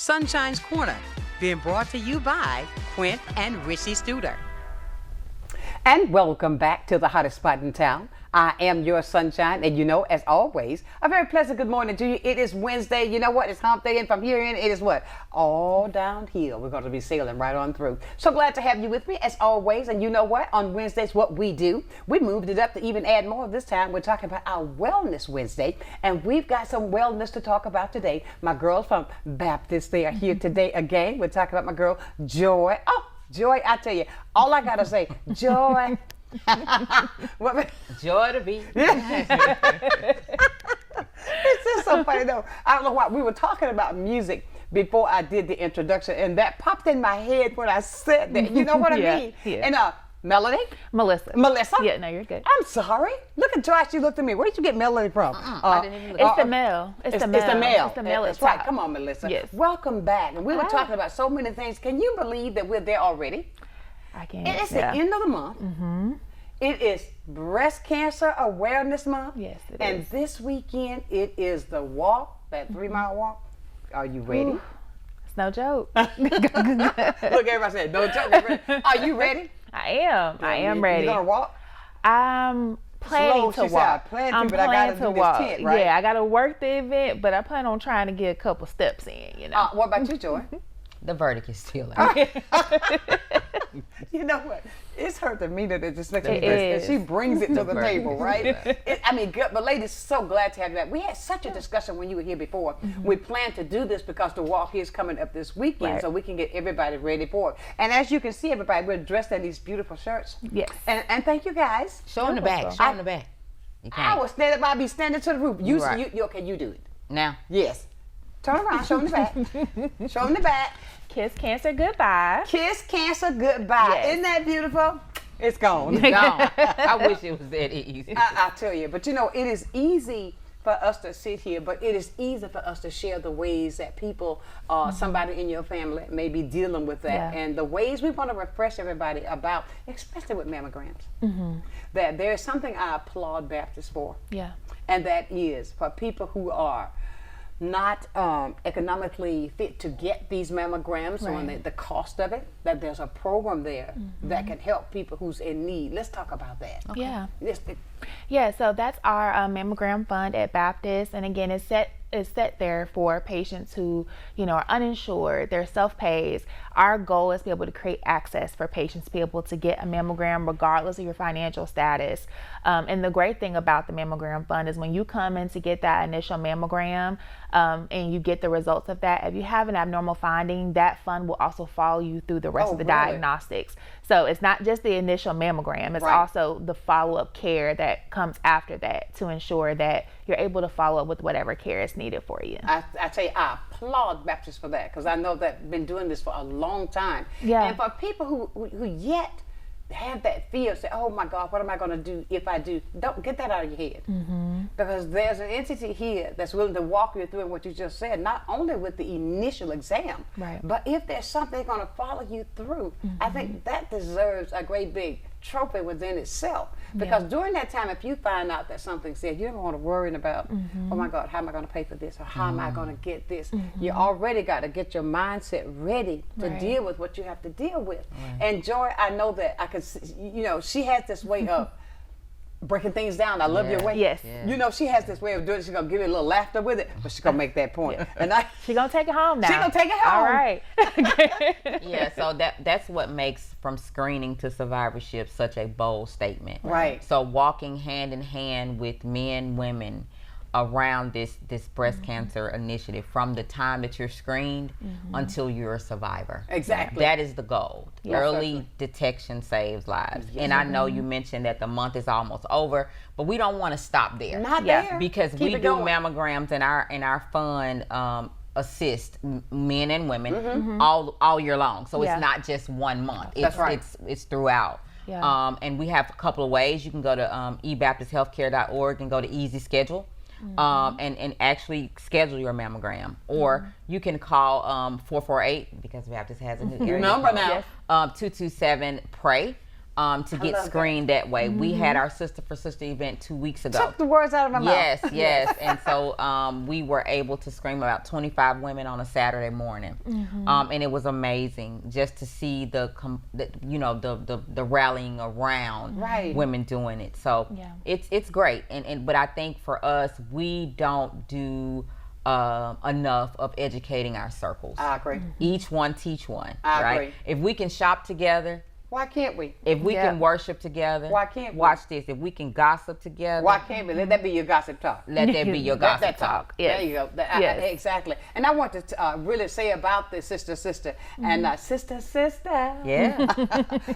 Sunshine's Corner, being brought to you by Quint and Richie Studer. And welcome back to the hottest spot in town. I am your Sunshine, and you know, as always, a very pleasant good morning to you. It is Wednesday. You know what? It's hump day, and from here in, it is what? All downhill. We're going to be sailing right on through. So glad to have you with me, as always. And you know what? On Wednesdays, what we do, we moved it up to even add more. This time, we're talking about our Wellness Wednesday, and we've got some wellness to talk about today. My girls from Baptist, they are here today again. We're talking about my girl, Joy. Oh, Joy, I tell you, all I got to say, Joy. What? Joy to be. It's just so funny though. I don't know why we were talking about music before I did the introduction, and that popped in my head when I said that. You know what I mean? Yeah. And Melody? Melissa. Yeah, no, you're good. I'm sorry. Look at Josh. You looked at me. Where did you get Melody from? I didn't even look. It's the male. It's the male. It's the male. That's right. Come on, Melissa. Yes. Welcome back. And we were talking about so many things. Can you believe that we're there already? I can't. It's the end of the month. Mm-hmm. It is Breast Cancer Awareness Month. Yes, it and is. this weekend, it is the walk, that 3-mile walk. Are you ready? Ooh, it's no joke. Look, everybody said, no joke. Are you ready? I am ready. You gonna walk? I'm planning to walk. I'm planning to, but I gotta do this tent, right? Yeah, I gotta work the event, but I plan on trying to get a couple steps in, you know. What about you, Joy? The verdict is still out. You know what? It's her demeanor that just makes me It is. she brings it to the Right. table, right? I mean, good, but ladies, so glad to have you back. We had such a discussion when you were here before. We planned to do this because the walk is coming up this weekend, Right. so we can get everybody ready for it. And as you can see, everybody, we're dressed in these beautiful shirts. Yes. And thank you guys. Show in the back. Show in the back. You I can't. was standing by, be standing to the roof. You, Right. you okay? You do it. Now. Yes. Turn around. Show them the back. Show them the back. Kiss cancer goodbye. Kiss cancer goodbye. Yes. Isn't that beautiful? It's gone. It's gone. I wish it was that easy. I tell you, but you know, it is easy for us to sit here, but it is easy for us to share the ways that people, somebody in your family may be dealing with that, Yeah. and the ways we want to refresh everybody about, especially with mammograms, that there is something I applaud Baptists for, Yeah. and that is for people who are not economically fit to get these mammograms, on Right. the cost of it, that there's a program there that can help people who's in need. Let's talk about that. Yeah. Yes, Yeah, so that's our mammogram fund at Baptist, and again, it's set there for patients who, you know, are uninsured, they're self-pays. Our goal is to be able to create access for patients to be able to get a mammogram regardless of your financial status. And the great thing about the mammogram fund is when you come in to get that initial mammogram and you get the results of that, if you have an abnormal finding, that fund will also follow you through the rest of the diagnostics. So it's not just the initial mammogram, it's also the follow-up care that comes after that to ensure that you're able to follow up with whatever care is needed for you. I tell you, I applaud Baptists for that, because I know that I've been doing this for a long time. Yeah. And for people who yet have that fear, say, oh my God, what am I going to do if I do? Don't get that out of your head. Because there's an entity here that's willing to walk you through what you just said, not only with the initial exam, Right. but if there's something going to follow you through, I think that deserves a great big trophy within itself. Because during that time, if you find out that something said, you don't want to worry about, oh my God, how am I going to pay for this? Or how am I going to get this? You already got to get your mindset ready to deal with what you have to deal with. And Joy, I know that I could, you know, she has this way of breaking things down. I love your way. Yes. Yeah. You know, she has this way of doing it. She's going to give you a little laughter with it, but she's going to make that point. And She's gonna take it home now. She's going to take it home. All right. Yeah, so that's what makes from screening to survivorship such a bold statement. Right. So walking hand in hand with men, women around this breast cancer initiative from the time that you're screened until you're a survivor. Exactly. That is the goal. Yes, Early certainly. detection saves lives. And I know you mentioned that the month is almost over, but we don't want to stop there. Not Yeah. there. Because Keep we it do going. mammograms in our fund assist men and women all year long. So Yeah. it's not just 1 month. That's right. It's throughout. Yeah. And we have a couple of ways. You can go to ebaptisthealthcare.org and go to Easy Schedule. And actually schedule your mammogram, or you can call 448, because Baptist has a new area Number code, now. 227-PRAY. to get screened that way. We had our Sister for Sister event 2 weeks ago. Took the words out of my mouth. Yes. And so we were able to screen about 25 women on a Saturday morning. And it was amazing just to see the rallying around women doing it. So it's great. But I think for us, we don't do enough of educating our circles. I agree. Each one teach one. I agree. If we can shop together, why can't we? if we can worship together, why can't we? Watch this. If we can gossip together, Why can't we? Let that be your gossip talk. let that be your Let gossip that talk. Yes. There you go. Yes. Exactly. And I want to really say about the sister and sister. Yeah.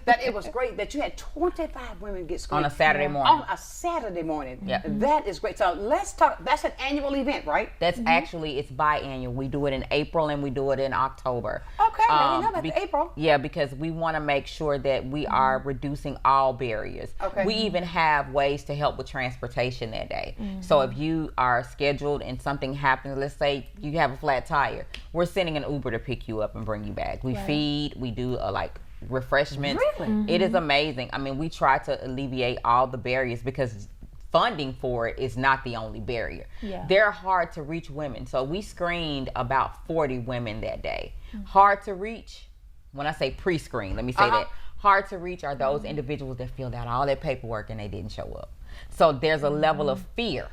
That it was great that you had 25 women get screened On a Saturday morning. On a Saturday morning. Yeah. That is great. So let's talk. That's an annual event, right? That's actually, it's biannual. We do it in April and we do it in October. Okay. I didn't know that's April. Yeah, because we want to make sure that we are reducing all barriers. Okay. We even have ways to help with transportation that day. So if you are scheduled and something happens, let's say you have a flat tire, we're sending an Uber to pick you up and bring you back. We feed, we do refreshments. Really? It is amazing. I mean, we try to alleviate all the barriers because funding for it is not the only barrier. Yeah. They're hard to reach women. So we screened about 40 women that day. Hard to reach, when I say pre-screen, let me say that. Hard to reach are those individuals that filled out all that paperwork and they didn't show up. So there's a level of fear.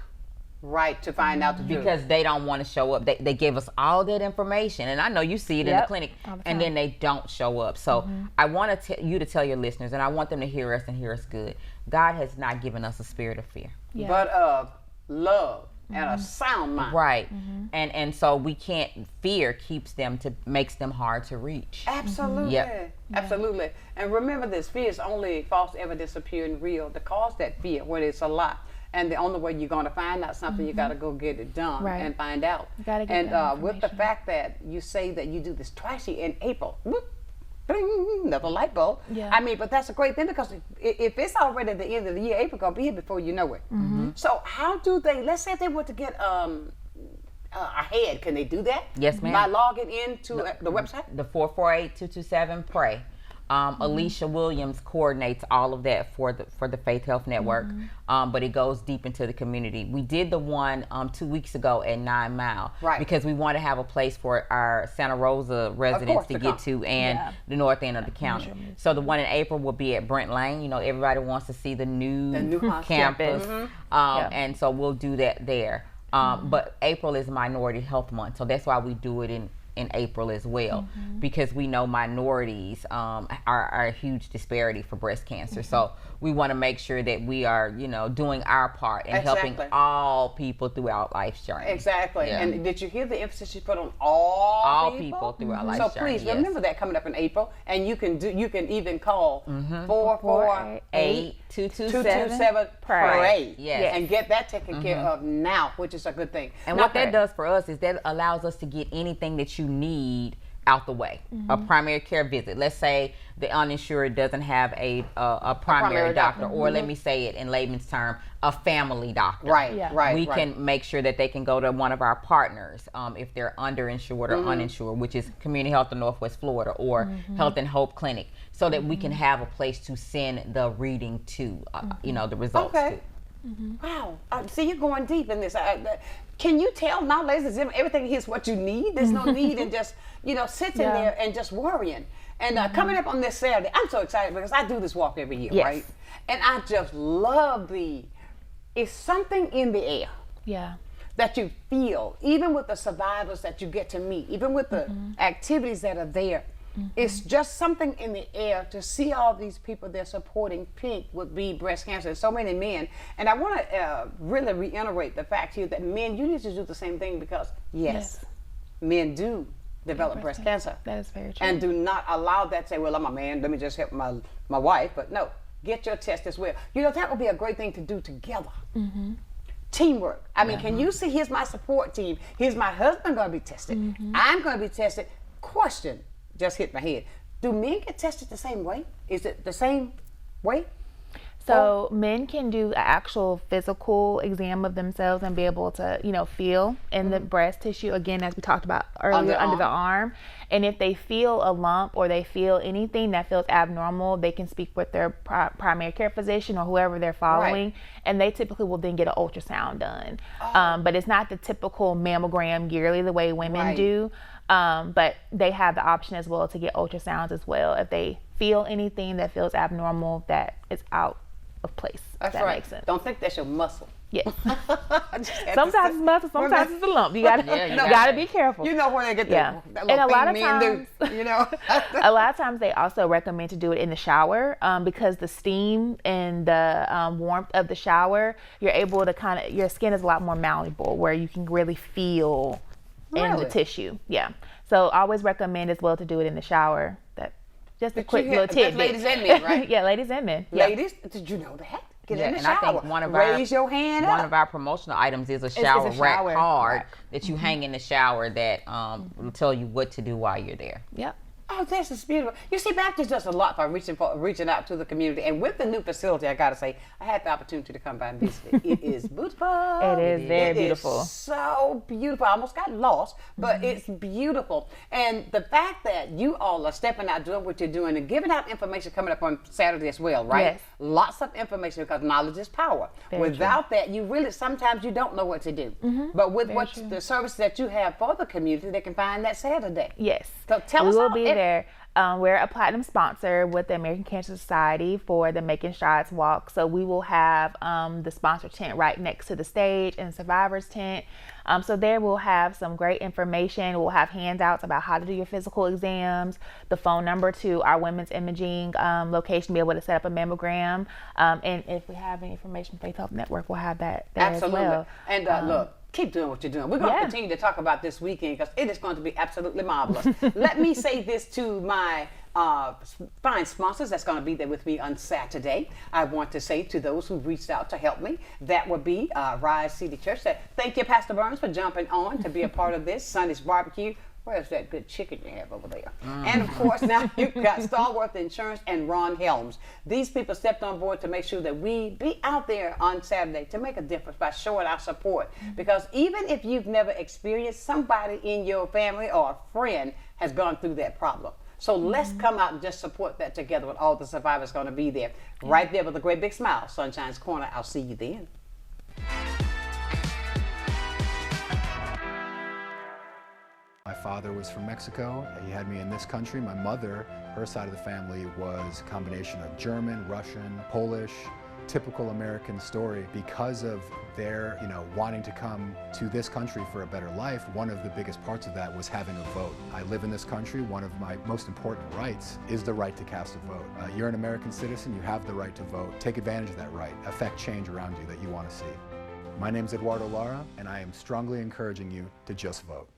Right, to find out the truth. Because they don't want to show up. They gave us all that information, and I know you see it in the clinic, and then they don't show up. So I want you to tell your listeners, and I want them to hear us and hear us good. God has not given us a spirit of fear, but of love and a sound mind. right? And so we can't. Fear makes them hard to reach. Absolutely. Yep. Absolutely. And remember this: fear is only false evidence appearing real. To cause that fear, when it's a lie. And the only way you're going to find out something, you got to go get it done and find out. You gotta get that with the information. fact that you say that you do this twice a year in April, whoop, bling, another light bulb. Yeah. I mean, but that's a great thing because if it's already at the end of the year, April going to be here before you know it. So how do they, let's say if they were to get ahead, can they do that? Yes, ma'am. By logging into the website? The 448-227-PRAY. Alicia Williams coordinates all of that for the Faith Health Network, but it goes deep into the community. We did the one 2 weeks ago at 9 Mile, because we want to have a place for our Santa Rosa residents to get to and the north end of the county. So the one in April will be at Brent Lane. You know, everybody wants to see the new campus, and so we'll do that there. But April is Minority Health Month, so that's why we do it in April as well, because we know minorities are a huge disparity for breast cancer. So we want to make sure that we are, doing our part in helping all people throughout life's journey. Exactly. Yeah. And did you hear the emphasis you put on all people throughout life's journey? So please remember that coming up in April, and you can even call 448-227-PRAY. Yes. And get that taken care of now, which is a good thing. And what that does for us is that allows us to get anything that you need out the way. A primary care visit. Let's say the uninsured doesn't have a primary doctor, or let me say it in layman's term, a family doctor. We can make sure that they can go to one of our partners if they're underinsured or uninsured, which is Community Health of Northwest Florida or Health and Hope Clinic, so that we can have a place to send the reading to, the results to. Wow. See, you're going deep in this. Can you tell now, ladies and gentlemen, everything here's what you need? There's no need in just, sitting there and just worrying. And coming up on this Saturday, I'm so excited because I do this walk every year, right? And I just love it's something in the air. Yeah. That you feel, even with the survivors that you get to meet, even with the activities that are there. It's just something in the air to see all these people they're supporting Pink with breast cancer. So many men. And I want to really reiterate the fact here that men, you need to do the same thing because, yes. men do develop breast cancer. That is very true. And do not allow that to say, well, I'm a man, let me just help my wife. But no, get your test as well. That would be a great thing to do together. Teamwork. I mean, can you see, here's my support team. Here's my husband going to be tested. I'm going to be tested. Question. Just hit my head. Do men get tested the same way? Is it the same way? So men can do an actual physical exam of themselves and be able to, feel in the breast tissue, again, as we talked about earlier, under the arm. And if they feel a lump or they feel anything that feels abnormal, they can speak with their primary care physician or whoever they're following, and they typically will then get an ultrasound done. But it's not the typical mammogram yearly the way women do. But they have the option as well to get ultrasounds as well if they feel anything that feels abnormal that is out of place. That's that makes sense. Don't think that's your muscle. Yes. Sometimes it's muscle, sometimes it's a lump. You gotta be careful. You know where they get that and a lot of times, a lot of times they also recommend to do it in the shower because the steam and the warmth of the shower, you're able to your skin is a lot more malleable where you can really feel in the tissue. Yeah. So I always recommend as well to do it in the shower. Just a quick little tidbit. Ladies and men, right? Yeah, ladies and men. Ladies, did you know that? Get in the shower. I think one of our promotional items is a shower rack card that you hang in the shower that will tell you what to do while you're there. Yep. Oh, this is beautiful. You see, Baptist does a lot for reaching out to the community. And with the new facility, I got to say, I had the opportunity to come by and visit it. It is beautiful. It is very beautiful. It's so beautiful. I almost got lost, but it's beautiful. And the fact that you all are stepping out, doing what you're doing, and giving out information coming up on Saturday as well, right? Yes. Lots of information because knowledge is power. Without that, you really, sometimes you don't know what to do. But with the services that you have for the community, they can find that Saturday. Yes. So tell us we will be there. We're a platinum sponsor with the American Cancer Society for the Making Strides Walk. So we will have the sponsor tent right next to the stage and survivors tent. So there we'll have some great information. We'll have handouts about how to do your physical exams, the phone number to our women's imaging location to be able to set up a mammogram. And if we have any information from Faith Health Network, we'll have that there as well. And look, keep doing what you're doing. We're going to continue to talk about this weekend because it is going to be absolutely marvelous. Let me say this to my fine sponsors that's going to be there with me on Saturday. I want to say to those who reached out to help me, that would be Rise City Church. Thank you, Pastor Burns, for jumping on to be a part of this Sunday's barbecue. Where's that good chicken you have over there? And of course, now you've got Starworth Insurance and Ron Helms. These people stepped on board to make sure that we be out there on Saturday to make a difference by showing our support. Because even if you've never experienced, somebody in your family or a friend has gone through that problem. So let's come out and just support that together with all the survivors going to be there. Right there with a great big smile. Sunshine's Corner. I'll see you then. My father was from Mexico. He had me in this country. My mother, her side of the family was a combination of German, Russian, Polish, typical American story. Because of their, wanting to come to this country for a better life, one of the biggest parts of that was having a vote. I live in this country. One of my most important rights is the right to cast a vote. You're an American citizen. You have the right to vote. Take advantage of that right. Affect change around you that you want to see. My name's Eduardo Lara, and I am strongly encouraging you to just vote.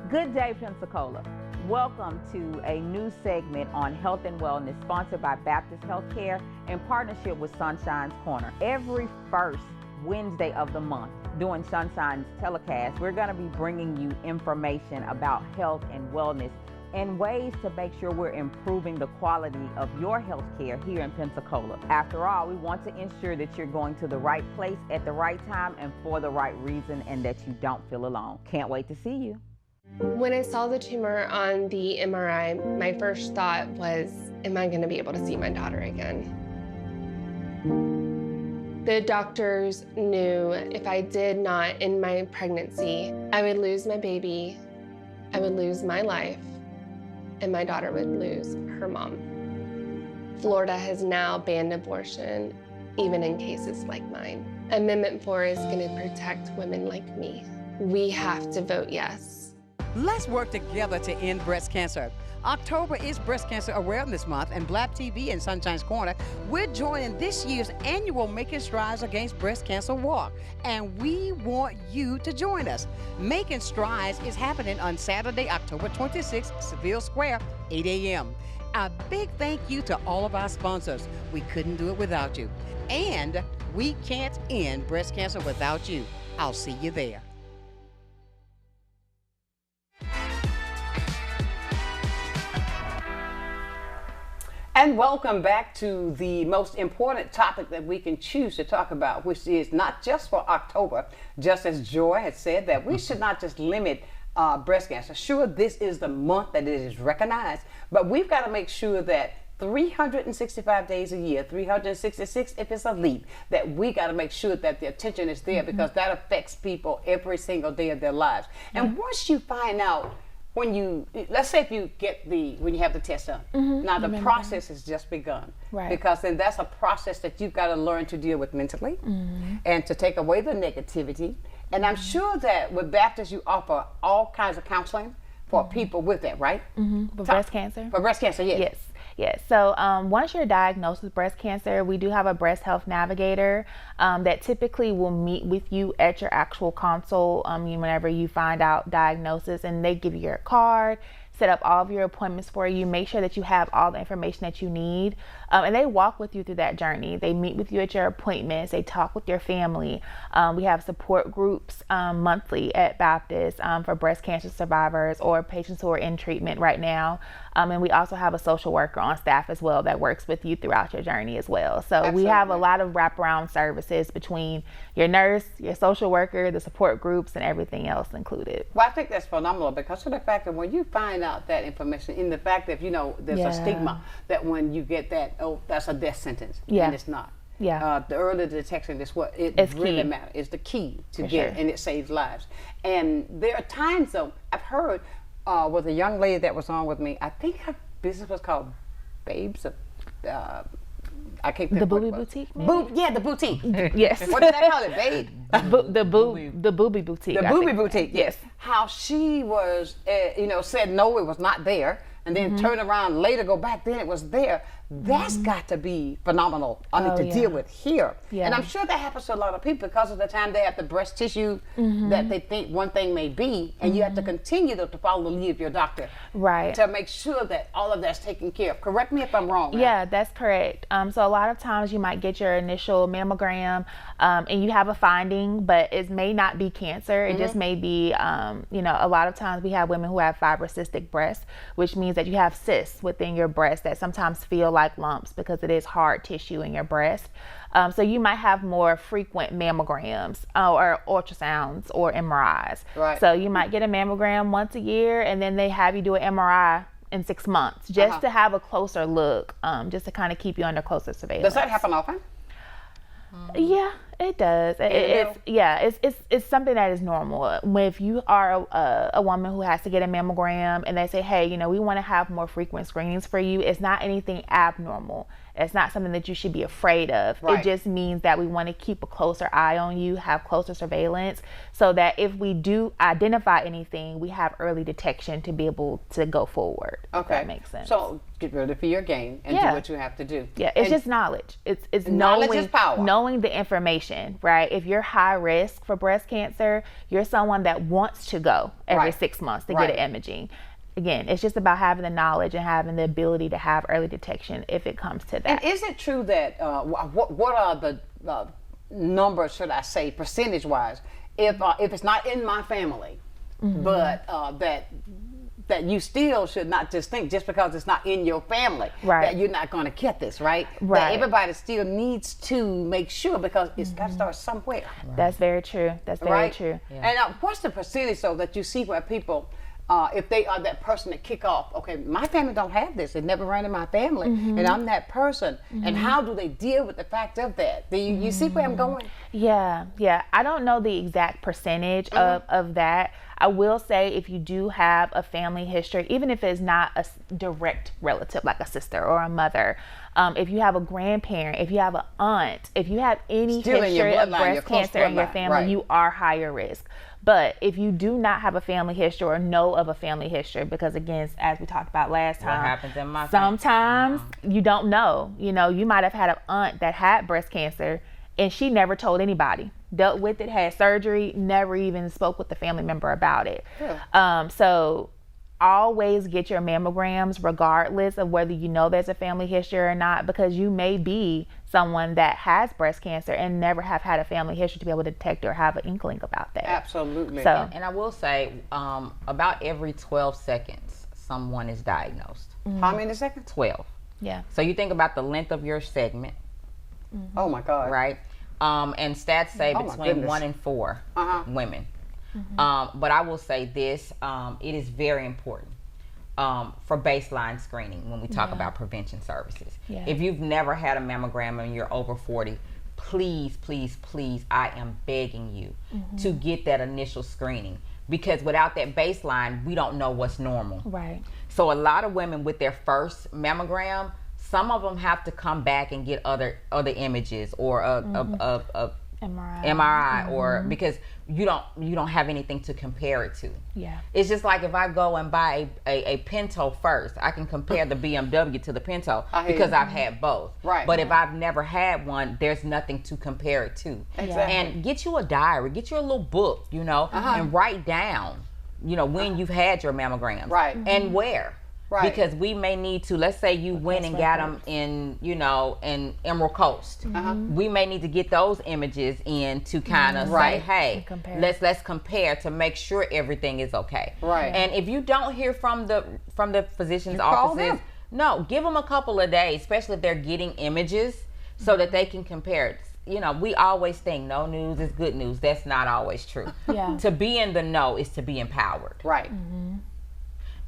Good day, Pensacola. Welcome to a new segment on health and wellness sponsored by Baptist Healthcare in partnership with Sunshine's Corner. Every first Wednesday of the month during Sunshine's telecast, we're going to be bringing you information about health and wellness and ways to make sure we're improving the quality of your health care here in Pensacola. After all, we want to ensure that you're going to the right place at the right time and for the right reason and that you don't feel alone. Can't wait to see you. When I saw the tumor on the MRI, my first thought was, am I going to be able to see my daughter again? The doctors knew if I did not end my pregnancy, I would lose my baby, I would lose my life, and my daughter would lose her mom. Florida has now banned abortion, even in cases like mine. Amendment 4 is going to protect women like me. We have to vote yes. Let's work together to end breast cancer. October is Breast Cancer Awareness Month, and Black TV and Sunshine's Corner, we're joining this year's annual Making Strides Against Breast Cancer Walk, and we want you to join us. Making Strides is happening on Saturday, October 26th, Seville Square, 8 a.m. A big thank you to all of our sponsors. We couldn't do it without you. And we can't end breast cancer without you. I'll see you there. And welcome back to the most important topic that we can choose to talk about, which is not just for October, just as Joy had said, that we should not just limit breast cancer. Sure, this is the month that it is recognized, but we've got to make sure that 365 days a year, 366 if it's a leap, that we got to make sure that the attention is there, because that affects people every single day of their lives. And once you find out, when you, let's say if you get when you have the test done, now the process has just begun. Right. Because then that's a process that you've got to learn to deal with mentally and to take away the negativity. And I'm sure that with Baptist, you offer all kinds of counseling for people with that, right? For breast cancer? For breast cancer, yes. Yes. Yes. So once you're diagnosed with breast cancer, we do have a breast health navigator that typically will meet with you at your actual consult whenever you find out diagnosis, and they give you your card, set up all of your appointments for you, make sure that you have all the information that you need, and they walk with you through that journey. They meet with you at your appointments, they talk with your family. We have support groups monthly at Baptist for breast cancer survivors or patients who are in treatment right now. And we also have a social worker on staff as well that works with you throughout your journey as well. So we have a lot of wraparound services between your nurse, your social worker, the support groups, and everything else included. Well, I think that's phenomenal, because of the fact that when you find out that information, in the fact that, there's a stigma that when you get that, oh, that's a death sentence, and it's not. The early detection is what it's really matters. It's the key to get, and it saves lives. And there are times, though, I've heard with a young lady that was on with me, I think her business was called Babes. I can't think the of what Booby it was. Boutique, maybe? Yeah, the boutique. Yes. What did I call it, Babe? The Booby Boutique. The Booby Boutique, yes. How she was, said no, it was not there, and then turned around later, go back, then it was there. That's got to be phenomenal. To deal with here. And I'm sure that happens to a lot of people, because of the time they have the breast tissue that they think one thing may be, and you have to continue to follow the lead of your doctor. Right. To make sure that all of that's taken care of. Correct me if I'm wrong. Yeah, that's correct. So a lot of times you might get your initial mammogram and you have a finding, but it may not be cancer. It just may be, a lot of times we have women who have fibrocystic breasts, which means that you have cysts within your breast that sometimes feel like lumps because it is hard tissue in your breast. So you might have more frequent mammograms or ultrasounds or MRIs. Right. So you might get a mammogram once a year, and then they have you do an MRI in 6 months just to have a closer look, just to kind of keep you under closer surveillance. Does that happen often? Yeah, it does. It's something that is normal. If you are a woman who has to get a mammogram and they say, hey, we want to have more frequent screenings for you, it's not anything abnormal. It's not something that you should be afraid of. Right. It just means that we want to keep a closer eye on you, have closer surveillance, so that if we do identify anything, we have early detection to be able to go forward. Okay. If that makes sense. So get ready for your game and do what you have to do. Yeah, it's just knowledge. It's knowledge is power. Knowing the information, right? If you're high risk for breast cancer, you're someone that wants to go every 6 months to get an imaging. Again, it's just about having the knowledge and having the ability to have early detection if it comes to that. And is it true that, what are the numbers, should I say, percentage-wise, if it's not in my family, but that you still should not just think just because it's not in your family that you're not going to get this, right? That everybody still needs to make sure, because it's got to start somewhere. That's very true. That's very true. Yeah. And what's the percentage, though, that you see where people, if they are that person that kick off, okay, my family don't have this, it never ran in my family, and I'm that person, and how do they deal with the fact of that? Do you see where I'm going? Yeah. I don't know the exact percentage of that. I will say, if you do have a family history, even if it's not a direct relative like a sister or a mother, if you have a grandparent, if you have an aunt, if you have any history of breast cancer in your family, you are higher risk. But if you do not have a family history or know of a family history, because again, as we talked about last time, what happens in my sometimes you don't know. You might have had an aunt that had breast cancer and she never told anybody, dealt with it, had surgery, never even spoke with the family member about it. So always get your mammograms regardless of whether you know there's a family history or not, because you may be someone that has breast cancer and never have had a family history to be able to detect or have an inkling about that. Absolutely. So, and I will say, about every 12 seconds, someone is diagnosed. How many seconds? 12. Yeah. So you think about the length of your segment, Oh my God. right? And stats say Oh, my between goodness. 1 and 4 women. But I will say this, it is very important for baseline screening when we talk about prevention services. Yeah. If you've never had a mammogram and you're over 40, please, please, please, I am begging you to get that initial screening, because without that baseline, we don't know what's normal. Right. So a lot of women with their first mammogram, some of them have to come back and get other images or a MRI or because you don't have anything to compare it to. Yeah. It's just like if I go and buy a Pinto first, I can compare the BMW to the Pinto because I've had both. Right. But if I've never had one, there's nothing to compare it to. Exactly. And get you a diary, get you a little book, and write down, when you've had your mammograms. Right. And where. Right. Because we may need to, let's say you went and got them in, in Emerald Coast. We may need to get those images in to kind of say, hey, let's compare to make sure everything is okay. Right. And if you don't hear from the physician's call offices, them. no, give them a couple of days, especially if they're getting images, so that they can compare it. We always think no news is good news. That's not always true. Yeah. To be in the know is to be empowered. Right.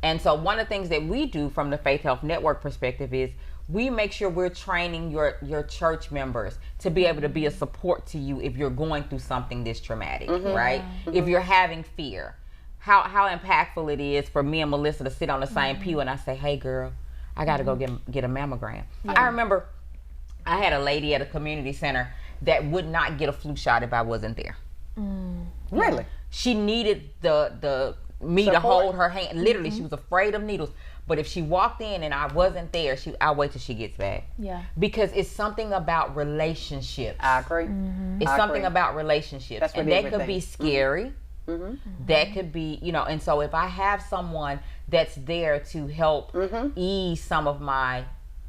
And so one of the things that we do from the Faith Health Network perspective is we make sure we're training your church members to be able to be a support to you if you're going through something this traumatic, right? If you're having fear, how impactful it is for me and Melissa to sit on the same pew and I say, hey girl, I got to go get a mammogram. I remember I had a lady at a community center that would not get a flu shot if I wasn't there. Really? She needed the me to hold her hand. Literally, she was afraid of needles. But if she walked in and I wasn't there, I'll wait till she gets back. Yeah. Because it's something about relationships. I agree. It's something about relationships. That's what and it is that with could be things. scary. That could be, and so if I have someone that's there to help ease some of my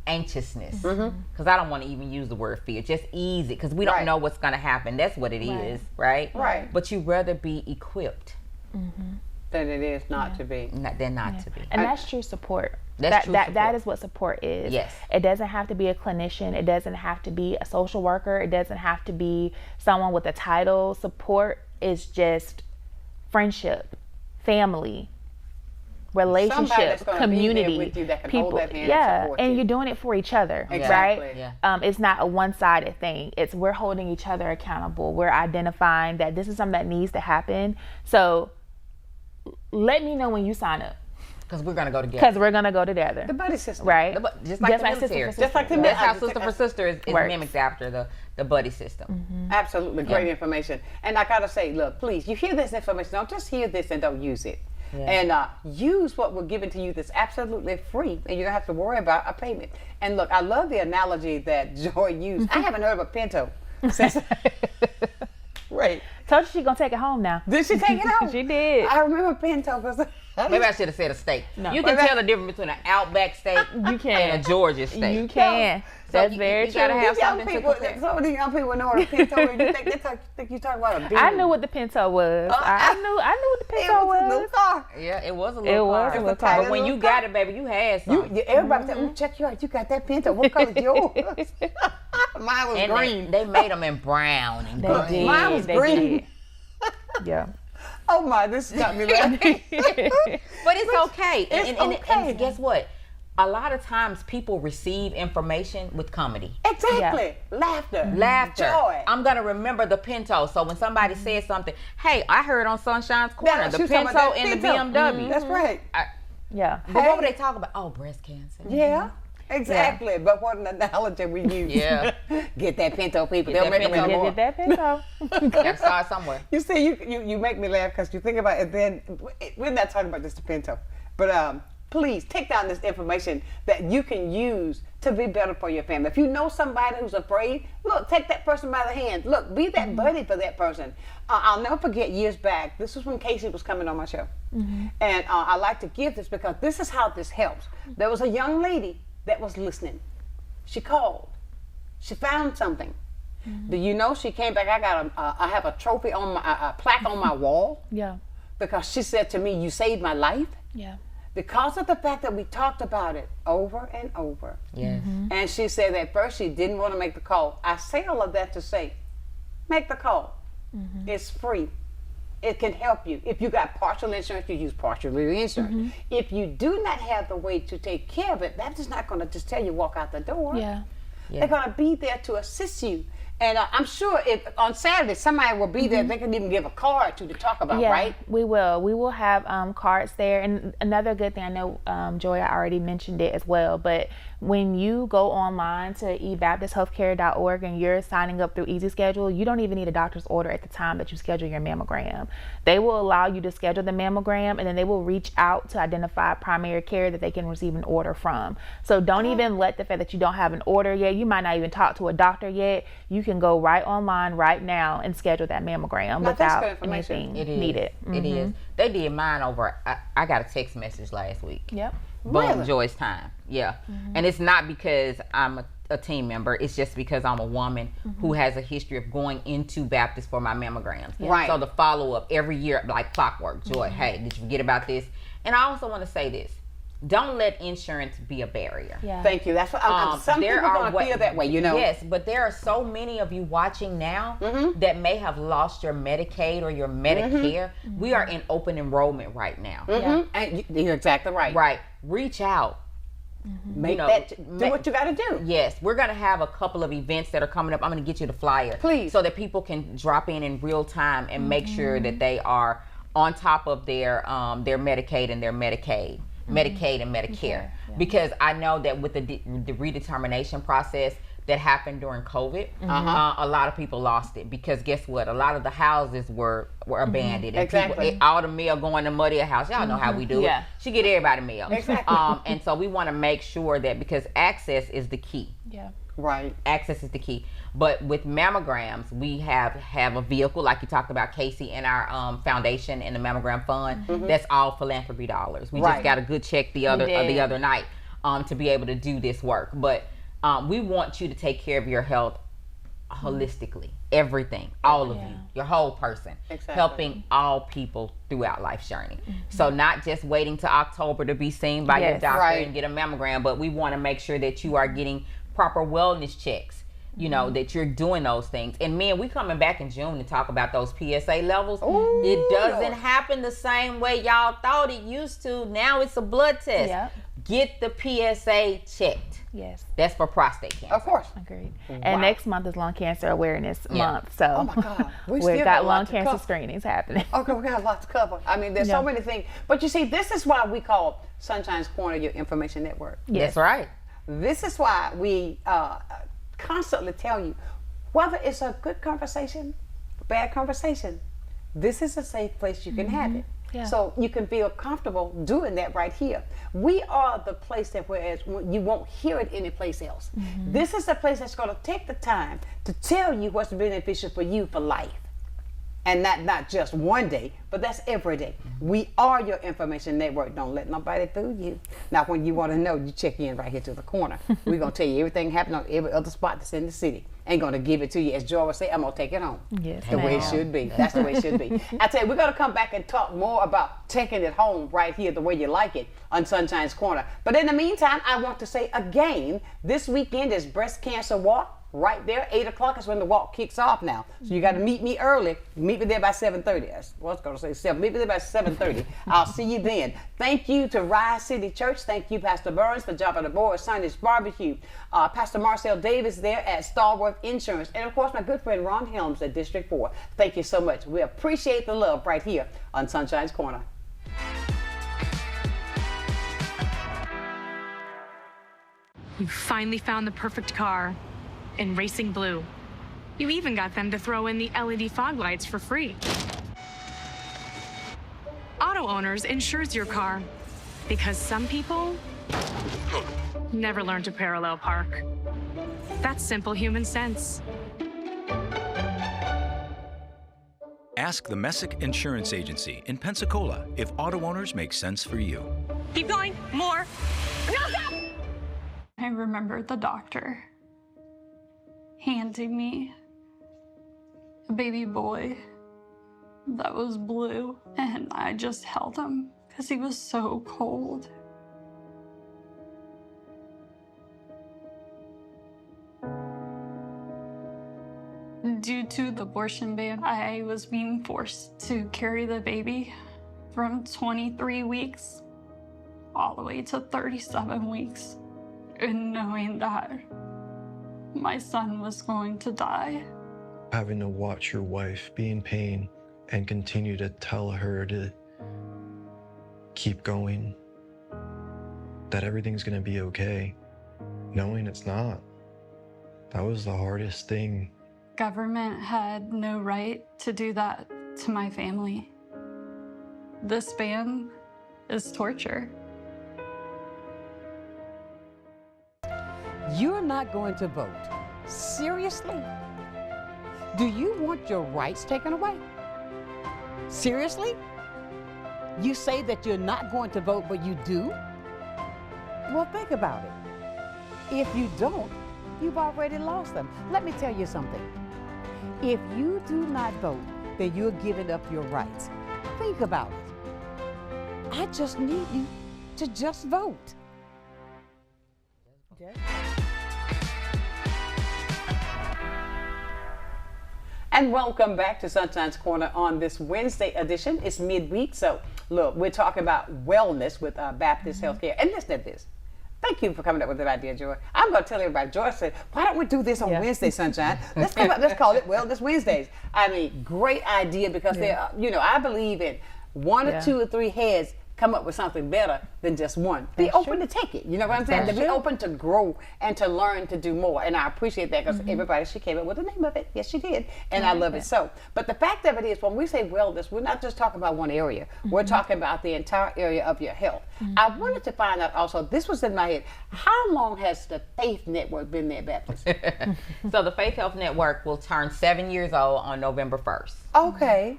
anxiousness, because I don't want to even use the word fear, just ease it, because we don't know what's going to happen. That's what it is, right? Right. But you'd rather be equipped Than it is not to be. than not to be. And that's true support. That's true support. That is what support is. Yes. It doesn't have to be a clinician. It doesn't have to be a social worker. It doesn't have to be someone with a title. Support is just friendship, family, relationship, community, with you that can people. hold that hand and support and you. you're doing it for each other, Exactly. right? Yeah. It's not a one-sided thing. It's we're holding each other accountable. We're identifying that this is something that needs to happen. So let me know when you sign up. Because we're going to go together. Because we're going to go together. The buddy system. Right? Just like the sister military. for Just like the sister. That's how military. sister for sister is Works. mimicked after the buddy system. Absolutely great information. And I gotta say, look, please, you hear this information, don't just hear this and don't use it. And use what we're giving to you that's absolutely free, and you don't have to worry about a payment. And look, I love the analogy that Joy used. I haven't heard of a Pinto since. Right. Told you she's going to take it home now. Did she take it home? She did. I remember Pinto because Maybe I should have said a steak. No. You can tell the difference between an Outback steak You can. and a Georgia steak. You can. That's you- very you true. gotta have these young something to people, compare. some of these young people know what a Pinto is. You think you talking about a bean. I knew what the Pinto was. I knew what the It Pinto was a little was. car. Yeah, it was a It little was car. a little car. But when you got it, baby, you had some. Everybody said, check you out. You got that Pinto. What color is yours? Mine was And green. they made them in brown and They gold. did. Mine was They green. did. Yeah. Oh my, this got me laughing. But it's okay. It's And okay. guess what? A lot of times people receive information with comedy. Exactly. Laughter. Joy. I'm going to remember the Pinto. So when somebody says something, hey, I heard on Sunshine's Corner, Yeah, the she was talking Pinto about that and the Pinto. BMW. That's right. Yeah. But what were they talking about? Oh, breast cancer. Yeah. Exactly. But what an analogy we use. Yeah. Get that Pinto, people. Get They'll that make them Pinto. anymore. Get that Pinto. Gotta start somewhere. You see, you make me laugh because you think about it. Then we're not talking about just the Pinto, but please take down this information that you can use to be better for your family. If you know somebody who's afraid, look, take that person by the hand. Look, be that buddy for that person. I'll never forget years back. This was when Casey was coming on my show, and I like to give this because this is how this helps. There was a young lady that was listening. She called. She found something. Do you know she came back? I have a trophy on my a plaque on my wall Yeah. because she said to me, "You saved my life." Yeah. because of the fact that we talked about it over and over. Yes. And she said at first she didn't want to make the call. I say all of that to say, make the call. It's free. It can help you. If you got partial insurance, you use partial insurance. If you do not have the way to take care of it, that's just not going to just tell you walk out the door. Yeah. They're going to be there to assist you. And I'm sure if on Saturday somebody will be there, they can even give a card to talk about, right? We will. We will have cards there. And another good thing, I know Joya already mentioned it as well, but when you go online to ebaptisthealthcare.org and you're signing up through Easy Schedule, you don't even need a doctor's order at the time that you schedule your mammogram. They will allow you to schedule the mammogram, and then they will reach out to identify primary care that they can receive an order from. So don't even let the fact that you don't have an order yet, you might not even talk to a doctor yet, you can go right online right now and schedule that mammogram without anything needed. It is. They did mine over, I got a text message last week. Yep. Boom, Joy's time. Yeah. And it's not because I'm a team member. It's just because I'm a woman who has a history of going into Baptist for my mammograms. Right. So the follow-up every year, like clockwork. Joy, hey, did you forget about this? And I also want to say this. Don't let insurance be a barrier. Yeah. Thank you. That's what some people are going to feel that way, you know. Yes, but there are so many of you watching now that may have lost your Medicaid or your Medicare. We are in open enrollment right now. And you're exactly right. Right. Reach out. Make do what you got to do. Yes, we're going to have a couple of events that are coming up. I'm going to get you the flyer. Please. So that people can drop in real time and make sure that they are on top of their Medicaid and their Medicaid and Medicare. Because I know that with the redetermination process that happened during COVID, a lot of people lost it, because guess what? A lot of the houses were abandoned. And people, all the mail going to Muddy House. Y'all know how we do it. She get everybody mail. And so we want to make sure that, because access is the key. Yeah. Right. Access is the key. But with mammograms, we have a vehicle, like you talked about, Casey, in our foundation and the mammogram fund. That's all philanthropy dollars. We just got a good check the other night to be able to do this work. But we want you to take care of your health holistically. Everything, all of you, your whole person, helping all people throughout life's journey. So not just waiting to October to be seen by your doctor and get a mammogram, but we want to make sure that you are getting proper wellness checks, you know, that you're doing those things. And man, we coming back in June to talk about those PSA levels. Ooh, it doesn't happen the same way y'all thought it used to. Now it's a blood test. Get the PSA checked. Yes. That's for prostate cancer. Of course. Agreed. And next month is Lung Cancer Awareness Month. So oh my God. We've got lung cancer screenings happening. Okay, we got a lot to cover. I mean, there's so many things. But you see, this is why we call Sunshine's Corner your information network. Yes. That's right. This is why we constantly tell you, whether it's a good conversation, bad conversation, this is a safe place you can have it. So you can feel comfortable doing that right here. We are the place that whereas you won't hear it anyplace else. This is the place that's going to take the time to tell you what's beneficial for you for life. And not just one day, but that's every day. We are your information network. Don't let nobody fool you. Now, when you want to know, you check in right here to the corner. We're going to tell you everything happening on every other spot that's in the city. Ain't going to give it to you. As Joy would say, I'm going to take it home. Yes, the way it should be. That's the way it should be. I tell you, we're going to come back and talk more about taking it home right here the way you like it on Sunshine's Corner. But in the meantime, I want to say again, this weekend is Breast Cancer Walk. Right there, 8 o'clock is when the walk kicks off now. So you got to meet me early. Meet me there by 7:30. I was going to say 7. Meet me there by 7:30. I'll see you then. Thank you to Rise City Church. Thank you, Pastor Burns, for jumping aboard Sunday's Barbecue. Pastor Marcel Davis there at Starworth Insurance. And, of course, my good friend Ron Helms at District 4. Thank you so much. We appreciate the love right here on Sunshine's Corner. You finally found the perfect car. In Racing Blue. You even got them to throw in the LED fog lights for free. Auto Owners insures your car because some people never learn to parallel park. That's simple human sense. Ask the Messick Insurance Agency in Pensacola if auto owners make sense for you. Keep going, more. No, stop! I remember the doctor handing me a baby boy that was blue, and I just held him because he was so cold. Due to the abortion ban, I was being forced to carry the baby from 23 weeks all the way to 37 weeks, and knowing that my son was going to die. Having to watch your wife be in pain and continue to tell her to keep going, that everything's gonna be okay, knowing it's not. That was the hardest thing. Government had no right to do that to my family. This ban is torture. You're not going to vote. Seriously? Do you want your rights taken away? Seriously? You say that you're not going to vote, but you do? Well, think about it. If you don't, you've already lost them. Let me tell you something. If you do not vote, then you're giving up your rights. Think about it. I just need you to just vote. And welcome back to Sunshine's Corner on this Wednesday edition. It's midweek, so look, we're talking about wellness with Baptist Healthcare. And listen to this. Thank you for coming up with that idea, Joy. I'm going to tell everybody. Joy said, why don't we do this on Wednesday, Sunshine? Let's call it Wellness Wednesdays. I mean, great idea, because they're, I believe in one or two or three heads come up with something better than just one. Be open to take it. You know what I'm saying? To be open to grow and to learn to do more. And I appreciate that, because everybody, she came up with the name of it. Yes, she did. And I love it so. But the fact of it is, when we say wellness, we're not just talking about one area. We're talking about the entire area of your health. I wanted to find out also, this was in my head, how long has the Faith Network been there, Baptist? So the Faith Health Network will turn 7 years old on November 1st. Okay.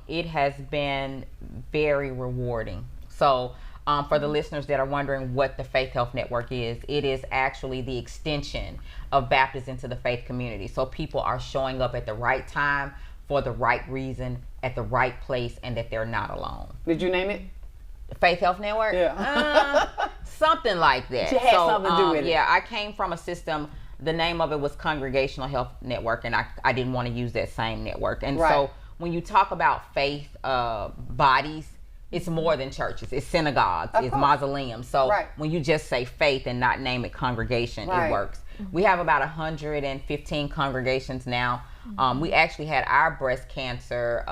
It has been very rewarding. So for the listeners that are wondering what the Faith Health Network is, it is actually the extension of Baptists into the faith community. So people are showing up at the right time, for the right reason, at the right place, and that they're not alone. Did you name it? Faith Health Network? Yeah. Something like that. It had something to do with it. Yeah, I came from a system, the name of it was Congregational Health Network, and I didn't want to use that same network. And so when you talk about faith bodies, it's more than churches. It's synagogues, it's mausoleums. So when you just say faith and not name it congregation, it works. We have about 115 congregations now. We actually had our breast cancer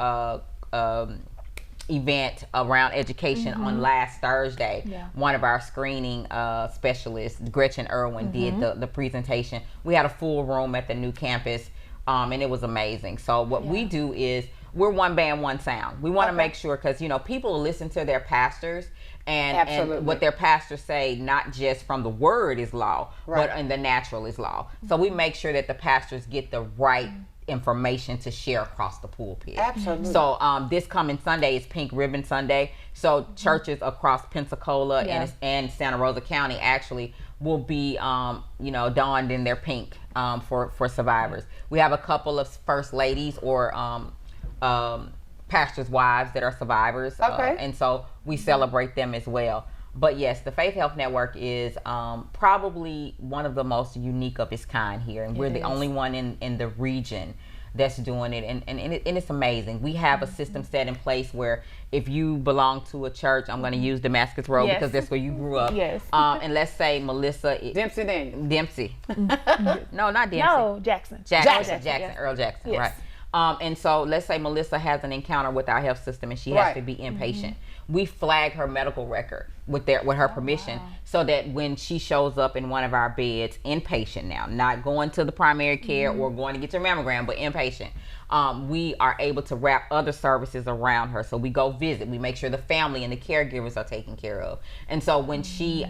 event around education on last Thursday. One of our screening specialists, Gretchen Irwin, did the presentation. We had a full room at the new campus, and it was amazing. So what we do is, we're one band, one sound. We want to make sure, because people listen to their pastors and what their pastors say, not just from the word is law, but in the natural is law. So we make sure that the pastors get the right information to share across the pulpit. Absolutely. So this coming Sunday is Pink Ribbon Sunday. So churches across Pensacola and Santa Rosa County actually will be donned in their pink for survivors. We have a couple of first ladies or pastors' wives that are survivors, and so we celebrate them as well. But yes, the Faith Health Network is probably one of the most unique of its kind here, and we're the only one in the region that's doing it, and it's amazing. We have a system set in place where if you belong to a church, I'm going to use Damascus Road because that's where you grew up. And let's say Melissa Dempsey. No, not Dempsey. No, Jackson. Earl Jackson, right. And so let's say Melissa has an encounter with our health system and she has to be inpatient. We flag her medical record with her permission, so that when she shows up in one of our beds, inpatient now, not going to the primary care or going to get your mammogram, but inpatient, we are able to wrap other services around her. So we go visit, we make sure the family and the caregivers are taken care of. And so when she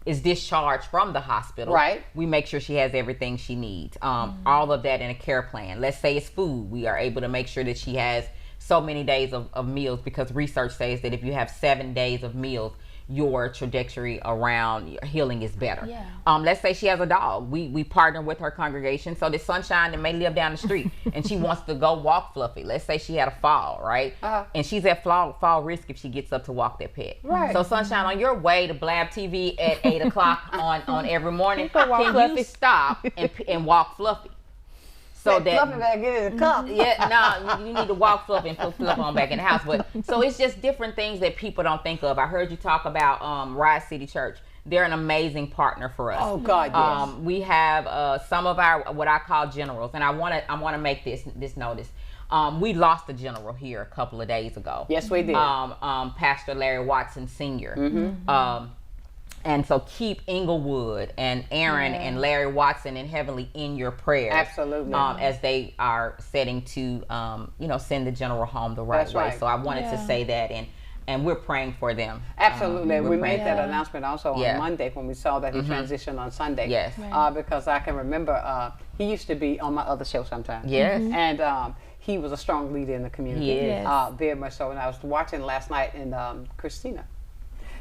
is discharged from the hospital, we make sure she has everything she needs. All of that in a care plan. Let's say it's food. We are able to make sure that she has so many days of meals, because research says that if you have 7 days of meals, your trajectory around healing is better. Yeah. Let's say she has a dog. We partner with her congregation. So this Sonshine that may live down the street and she wants to go walk Fluffy. Let's say she had a fall, right? And she's at fall risk if she gets up to walk that pet. Right. So Sonshine, on your way to Blab TV at 8 o'clock on every morning, walk can Fluffy. you stop and walk Fluffy? So that Fluffy better get in the cup. yeah, no, you need to walk Fluffy and put Fluffy on back in the house. But so it's just different things that people don't think of. I heard you talk about Rise City Church. They're an amazing partner for us. Oh God, yes. We have some of our what I call generals, and I want to make this notice. We lost a general here a couple of days ago. Yes, we did. Pastor Larry Watson Sr. And so keep Inglewood and Aaron and Larry Watson and Heavenly in your prayers. Absolutely. As they are setting to, send the general home the right That's way. right. So I wanted to say that, and we're praying for them. Absolutely. We we're made praying. that announcement also on Monday when we saw that he transitioned on Sunday. Yes. Because I can remember he used to be on my other show sometimes. Yes. And he was a strong leader in the community. He is. Very much so. And I was watching last night, and Christina,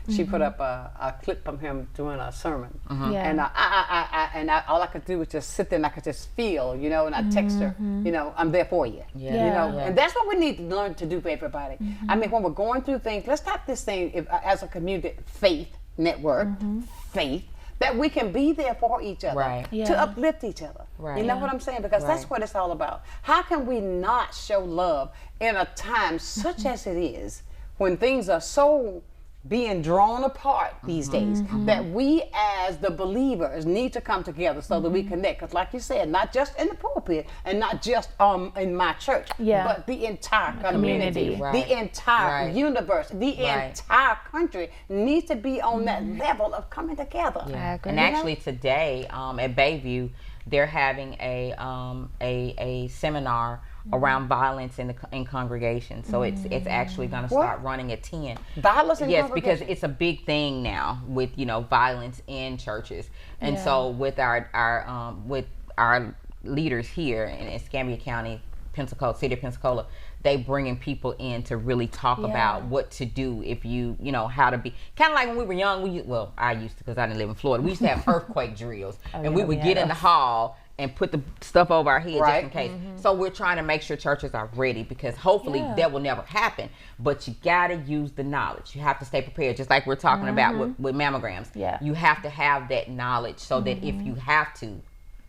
she put up a clip from him doing a sermon, and all I could do was just sit there and I could just feel, and I text her, I'm there for you, and that's what we need to learn to do for everybody. I mean, when we're going through things, let's stop this thing as a community faith network, faith, that we can be there for each other, to uplift each other. Right. You know what I'm saying? Because that's what it's all about. How can we not show love in a time such as it is, when things are so being drawn apart these days, that we as the believers need to come together so that we connect? Because like you said, not just in the pulpit and not just in my church, but the entire community, the entire universe, the entire country needs to be on that level of coming together. Yeah. And actually today at Bayview, they're having a seminar around violence in congregations. So it's actually going to start running at 10. Violence in Yes, because it's a big thing now with violence in churches. And so with our leaders here in Escambia County, Pensacola, City of Pensacola, they bringing people in to really talk about what to do if you how to be kind of like when we were young. I used to, because I didn't live in Florida. We used to have earthquake drills, and we would get in the hall and put the stuff over our head just in case. So we're trying to make sure churches are ready, because hopefully that will never happen. But you got to use the knowledge. You have to stay prepared, just like we're talking about with mammograms. You have to have that knowledge so that if you have to,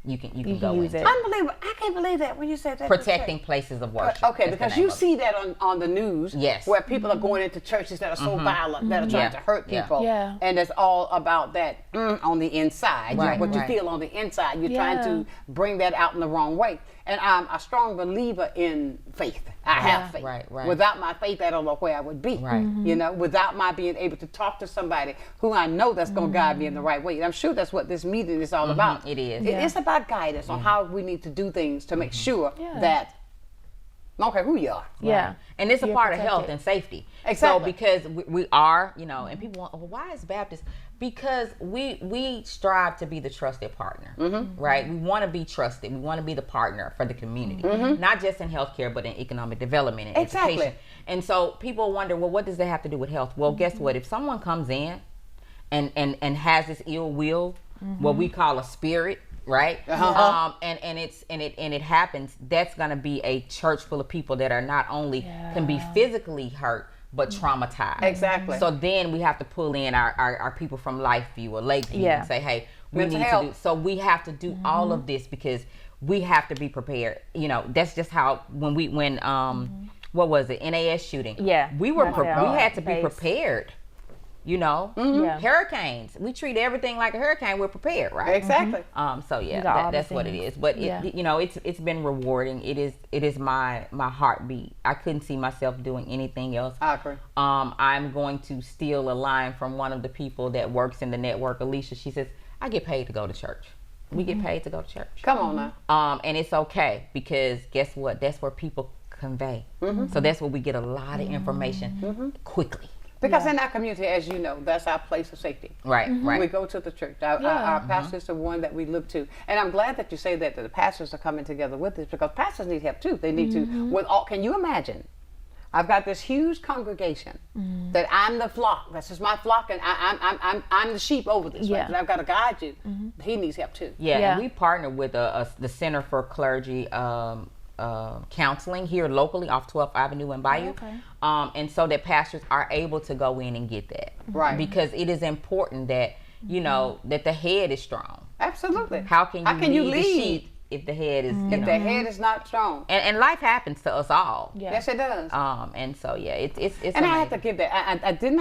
you can go use into it. Unbelievable. I can't believe that when you said that. protecting places of worship. Okay, That's because the name you of it. see that on the news, where people are going into churches that are so violent, that are trying to hurt people, and it's all about that on the inside, what you feel on the inside. You're trying to bring that out in the wrong way. And I'm a strong believer in faith. I have faith. Without my faith, I don't know where I would be. Without my being able to talk to somebody who I know that's going to guide me in the right way. And I'm sure that's what this meeting is all about. It is. It's about guidance on how we need to do things to make sure that, I don't care who you are. And it's a part of health and safety. Exactly. So because we are, and people want, well, why is Baptist? Because we strive to be the trusted partner, right? We want to be trusted. We want to be the partner for the community, not just in healthcare, but in economic development and education. And so people wonder, well, what does that have to do with health? Well, guess what? If someone comes in and has this ill will, what we call a spirit, right? And it happens, that's going to be a church full of people that are not only can be physically hurt, but traumatized. Exactly. So then we have to pull in our people from Lifeview or Lakeview and say, hey, we need to do. So we have to do all of this because we have to be prepared. That's just how when what was it, NAS shooting? We had to be prepared. Hurricanes. We treat everything like a hurricane. We're prepared, right? Exactly. So that's what it is. But it's been rewarding. It is my heartbeat. I couldn't see myself doing anything else. I agree. I'm going to steal a line from one of the people that works in the network, Alicia. She says, I get paid to go to church. We get paid to go to church. Come on now. And it's okay, because guess what? That's where people convey. So that's where we get a lot of information quickly. Because in our community, as you know, that's our place of safety. Right. We go to the church. Our pastors are one that we look to. And I'm glad that you say that the pastors are coming together with this, because pastors need help too. They need to, can you imagine I've got this huge congregation that I'm the flock. This is my flock, and I'm the sheep over this. Right? And I've got to guide you. He needs help too. And we partner with the Center for Clergy Counseling here locally off 12th Avenue in Bayou. And so that pastors are able to go in and get that. Right. Because it is important that, you know, that the head is strong. Absolutely. How can you lead the sheep if the head is, if the head is not strong? And life happens to us all. Yes, it does. And so it's and amazing. I have to give that. I did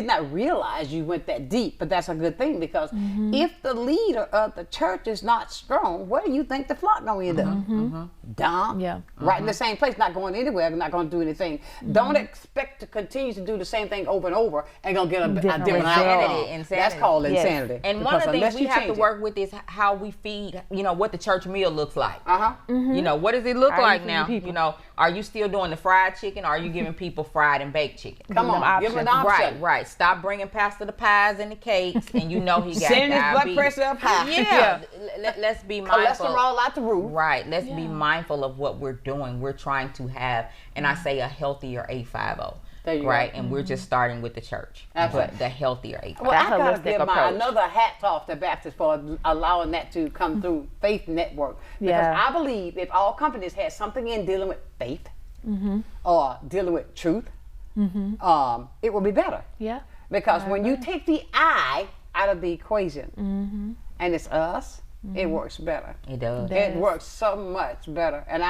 not realize you went that deep, but that's a good thing, because if the leader of the church is not strong, where do you think the flock gonna end up? Dumb. Right in the same place, not going anywhere, not going to do anything. Don't expect to continue to do the same thing over and over and gonna get a different outcome. That's called insanity. And one of the things we have to work with is how we feed. You know, what the church meal looks like. You know, what does it look like now? You know, are you still doing the fried chicken, or are you giving people fried and baked chicken? Come on, give them an option. Right. Stop bringing Pastor the pies and the cakes, and you know he got sending his blood pressure up high. Let's be mindful. Cholesterol out the roof. Right. Let's be mindful of what we're doing. We're trying to have, and I say, a healthier 850. Right, and we're just starting with the church, but the healthier 850. Well, I gotta give another hats off to Baptists for allowing that to come through Faith Network, because I believe if all companies had something in dealing with faith or dealing with truth, it would be better. Because when you take the I out of the equation and it's us, it works better. It does. It works so much better, and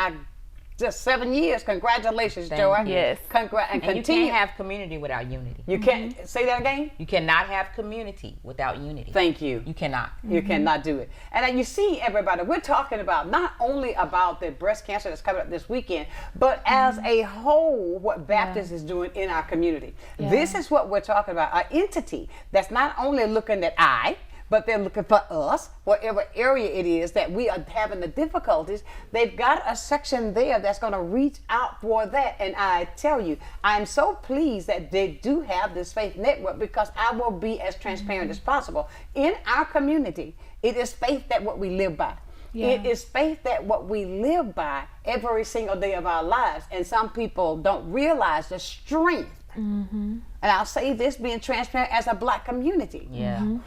just 7 years. Congratulations, Joy. Yes. And you can't have community without unity. You can't say that again? You cannot have community without unity. Thank you. You cannot. You cannot do it. And you see, everybody, we're talking about not only about the breast cancer that's coming up this weekend, but as a whole, what Baptist is doing in our community. This is what we're talking about, an entity that's not only looking at but they're looking for us, whatever area it is that we are having the difficulties. They've got a section there that's going to reach out for that. And I tell you, I'm so pleased that they do have this Faith Network, because I will be as transparent as possible. In our community, it is faith that what we live by. It is faith that what we live by every single day of our lives. And some people don't realize the strength. And I'll say this, being transparent, as a Black community,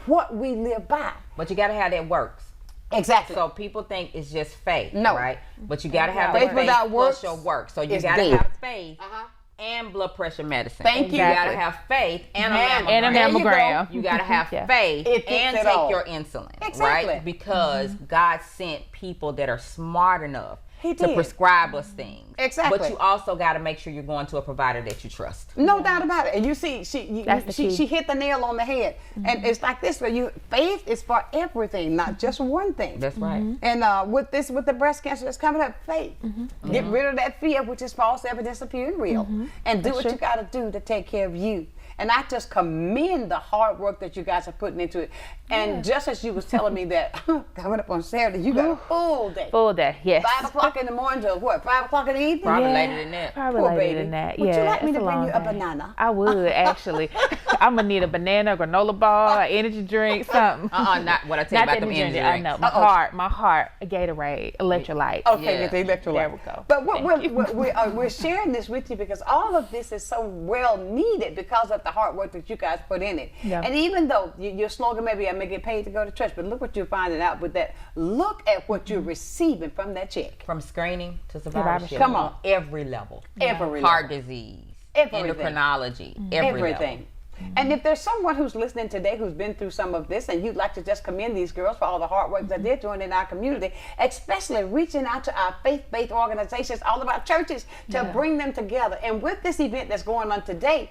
what we live by. But you got to have that works. Exactly. So people think it's just faith, no, right? But you got to have faith without plus your work. So you got to have faith and blood pressure medicine. Thank you. You got to have faith and a mammogram. You got to have faith and take your insulin, right? Because God sent people that are smart enough to prescribe us things. Exactly. But you also got to make sure you're going to a provider that you trust. No doubt about it. And you see, she hit the nail on the head. And it's like this: faith is for everything, not just one thing. That's right. And with the breast cancer that's coming up, faith. Get rid of that fear, which is false evidence appearing real, and do what you got to do to take care of you. And I just commend the hard work that you guys are putting into it. And just as you was telling me that coming up on Saturday, you got a full day. Full day, yes. 5 o'clock in the morning to what? 5 o'clock in the evening? Probably later than that. Probably Poor later baby. than that. Would you like me to bring you a day. banana? I would, actually. I'm gonna need a banana, a granola bar, an energy drink, something. Not what I tell you about them energy drinks. I know. My heart, a Gatorade, electrolytes. Okay, get the electrolyte. There we go. But we're sharing this with you because all of this is so well needed because of the hard work that you guys put in it. Yeah. And even though your slogan may be, I may get paid to go to church, but look what you're finding out with that. Look at what you're receiving from that check. From screening to survivorship. Come on. Every level. Every Heart level. disease. Everything. Endocrinology. Everything. And if there's someone who's listening today who's been through some of this and you'd like to just commend these girls for all the hard work that they're doing in our community, especially reaching out to our faith-based organizations, all of our churches, to bring them together. And with this event that's going on today,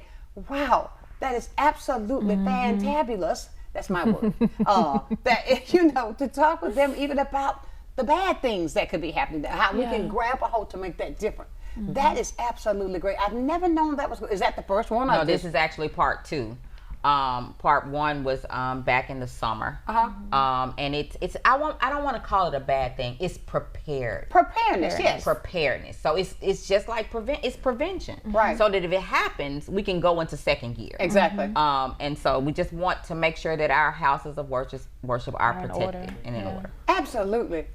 wow, that is absolutely fantabulous. That's my word. To talk with them even about the bad things that could be happening, how we can grab a hold to make that different. That is absolutely great. I've never known that was. Is that the first one? No, this is actually part 2. Part 1 was back in the summer. And it's I don't want to call it a bad thing. It's preparedness. Yes. Preparedness. So it's just like it's prevention. Right. So that if it happens, we can go into second gear. Exactly. And so we just want to make sure that our houses of worship are protected and in order. Absolutely.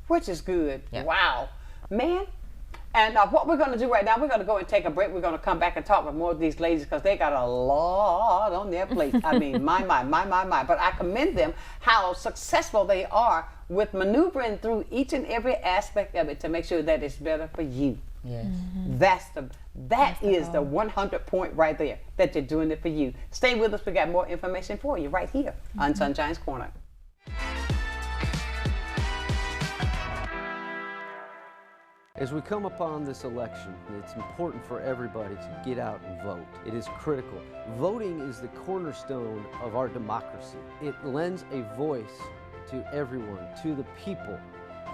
Which is good. Yeah. Wow. Man, And what we're going to do right now, we're going to go and take a break. We're going to come back and talk with more of these ladies because they got a lot on their plate. I mean, my. But I commend them how successful they are with maneuvering through each and every aspect of it to make sure that it's better for you. Yes. That is the 100 point right there, that you're doing it for you. Stay with us. We got more information for you right here on Sunshine's Corner. As we come upon this election, it's important for everybody to get out and vote. It is critical. Voting is the cornerstone of our democracy. It lends a voice to everyone, to the people,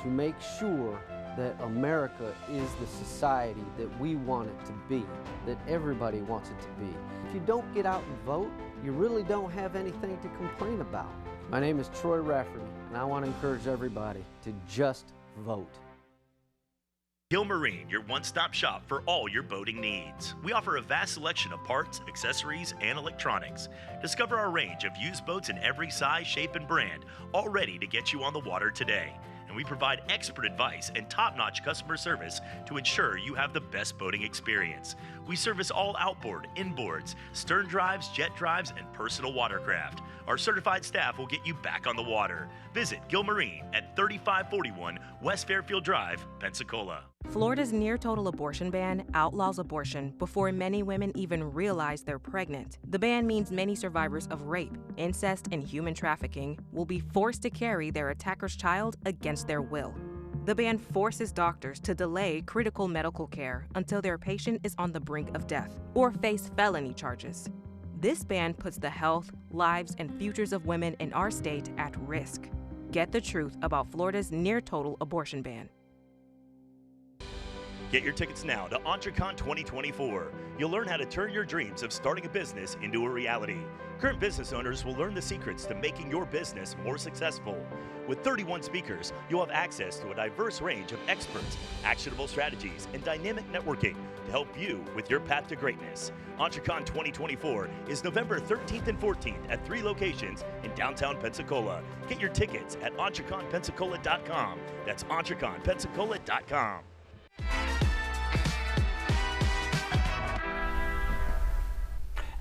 to make sure that America is the society that we want it to be, that everybody wants it to be. If you don't get out and vote, you really don't have anything to complain about. My name is Troy Rafferty, and I want to encourage everybody to just vote. Gilmarine, your one-stop shop for all your boating needs. We offer a vast selection of parts, accessories, and electronics. Discover our range of used boats in every size, shape, and brand, all ready to get you on the water today. And we provide expert advice and top-notch customer service to ensure you have the best boating experience. We service all outboard, inboards, stern drives, jet drives, and personal watercraft. Our certified staff will get you back on the water. Visit Gilmarine at 3541 West Fairfield Drive, Pensacola. Florida's near-total abortion ban outlaws abortion before many women even realize they're pregnant. The ban means many survivors of rape, incest, and human trafficking will be forced to carry their attacker's child against their will. The ban forces doctors to delay critical medical care until their patient is on the brink of death or face felony charges. This ban puts the health, lives, and futures of women in our state at risk. Get the truth about Florida's near-total abortion ban. Get your tickets now to EntreCon 2024. You'll learn how to turn your dreams of starting a business into a reality. Current business owners will learn the secrets to making your business more successful. With 31 speakers, you'll have access to a diverse range of experts, actionable strategies, and dynamic networking to help you with your path to greatness. EntreCon 2024 is November 13th and 14th at 3 locations in downtown Pensacola. Get your tickets at EntreConPensacola.com. That's EntreConPensacola.com.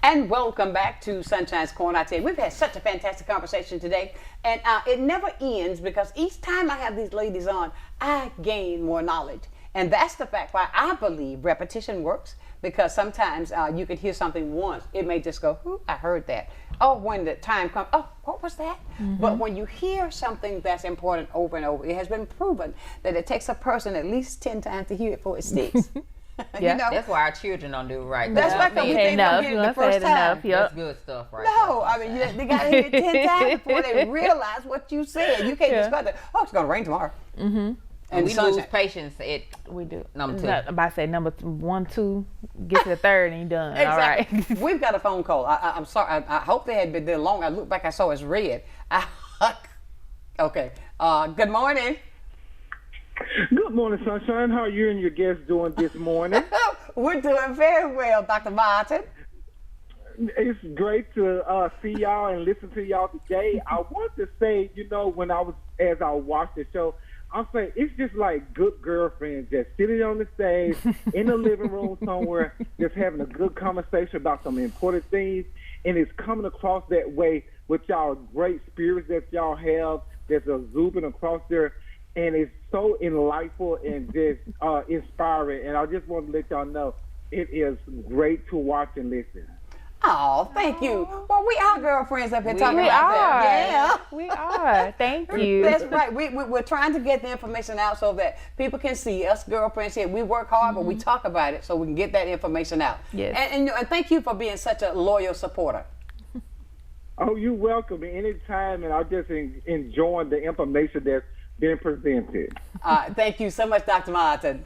And welcome back to Sunshine's Corner. I tell you, we've had such a fantastic conversation today, and it never ends because each time I have these ladies on, I gain more knowledge. And that's the fact why I believe repetition works, because sometimes you can hear something once. It may just go, ooh, I heard that. Oh, when the time comes, oh, what was that? But when you hear something that's important over and over, it has been proven that it takes a person at least 10 times to hear it before it sticks. Yeah, you know? that's why our children don't do right. That's why we think they'll get it the first time. That's good stuff, right? No, I mean, they got to hear it 10 times before they realize what you said. You can't just go, oh, it's going to rain tomorrow. And we lose patience. We do. Number 2. I'm about to say number 1, 2, get to the third and you're done. Exactly. All right. We've got a phone call. I'm sorry. I hope they had been there long. I looked back, I saw it's red. Okay. Good morning. Good morning, Sunshine. How are you and your guests doing this morning? We're doing very well, Dr. Martin. It's great to see y'all and listen to y'all today. I want to say, you know, as I watched the show, I'm saying it's just like good girlfriends just sitting on the stage in the living room somewhere, just having a good conversation about some important things, and it's coming across that way with y'all great spirits that y'all have that's exuberant across there. And it's so enlightful and just inspiring. And I just want to let y'all know it is great to watch and listen. Oh, thank you. Well, we are girlfriends up here talking about that. Yeah, we are. Thank you. That's right. We're trying to get the information out so that people can see us girlfriends here. We work hard, but we talk about it so we can get that information out. Yes. And thank you for being such a loyal supporter. Oh, you're welcome anytime. And I'm just enjoying the information that's being presented. Thank you so much, Dr. Martin.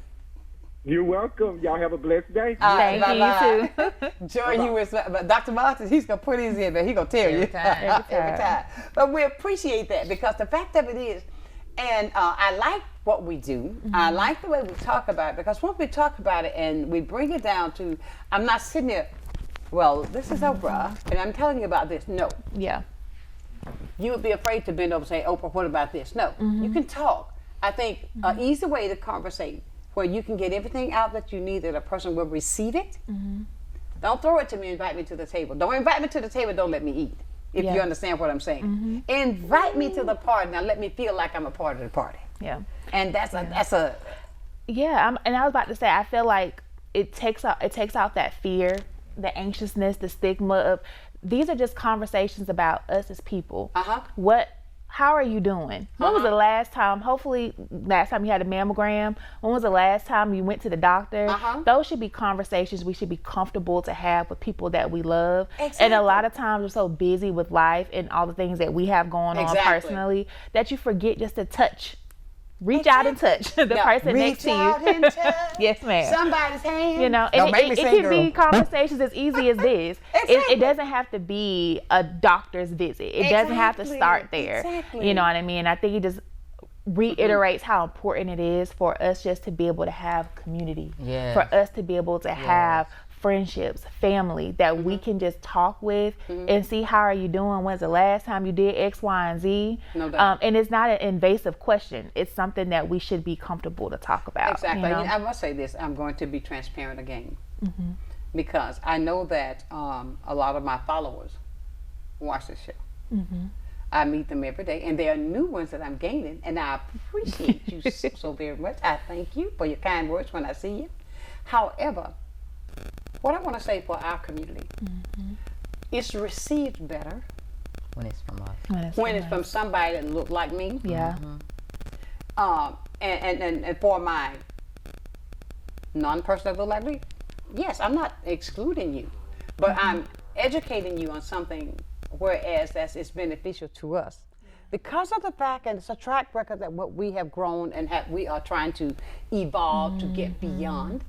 You're welcome. Y'all have a blessed day. Thank you, too. Joy, you with Dr. Martin, he's going to put his in, but he's going to tell you. Every time. But we appreciate that because the fact of it is, and I like what we do. I like the way we talk about it because once we talk about it and we bring it down to, I'm not sitting there, well, this is Oprah, and I'm telling you about this. No. Yeah. You would be afraid to bend over and say, Oprah, what about this? No, you can talk. I think an easy way to conversate where you can get everything out that you need, that a person will receive it. Don't throw it to me, invite me to the table. Don't invite me to the table, don't let me eat. If you understand what I'm saying. Invite me to the party, now let me feel like I'm a part of the party. Yeah. And that's a Yeah, and I was about to say, I feel like it takes out that fear, the anxiousness, the stigma of, these are just conversations about us as people. How are you doing? When was the last time, hopefully last time you had a mammogram? When was the last time you went to the doctor? Those should be conversations we should be comfortable to have with people that we love. And a lot of times we're so busy with life and all the things that we have going on personally that you forget just to touch. Reach out and touch the person next to you. Yes, ma'am. Somebody's hand. You know, and it can be conversations as easy as this. It doesn't have to be a doctor's visit. It doesn't have to start there. You know what I mean? I think it just reiterates how important it is for us just to be able to have community. For us to be able to have friendships, family that we can just talk with and see how are you doing, when's the last time you did X, Y, and Z. No doubt. And it's not an invasive question. It's something that we should be comfortable to talk about. Exactly. You know? I must say this, I'm going to be transparent again, because I know that a lot of my followers watch this show. I meet them every day, and there are new ones that I'm gaining, and I appreciate you so very much. I thank you for your kind words when I see you. However, what I want to say for our community, it's received better when it's from us. When it's from somebody that look like me. Yeah. And for my non-person that look like me, yes, I'm not excluding you, but I'm educating you on something, whereas it's beneficial to us. Because of the fact, and it's a track record that what we have grown and we are trying to evolve to get beyond.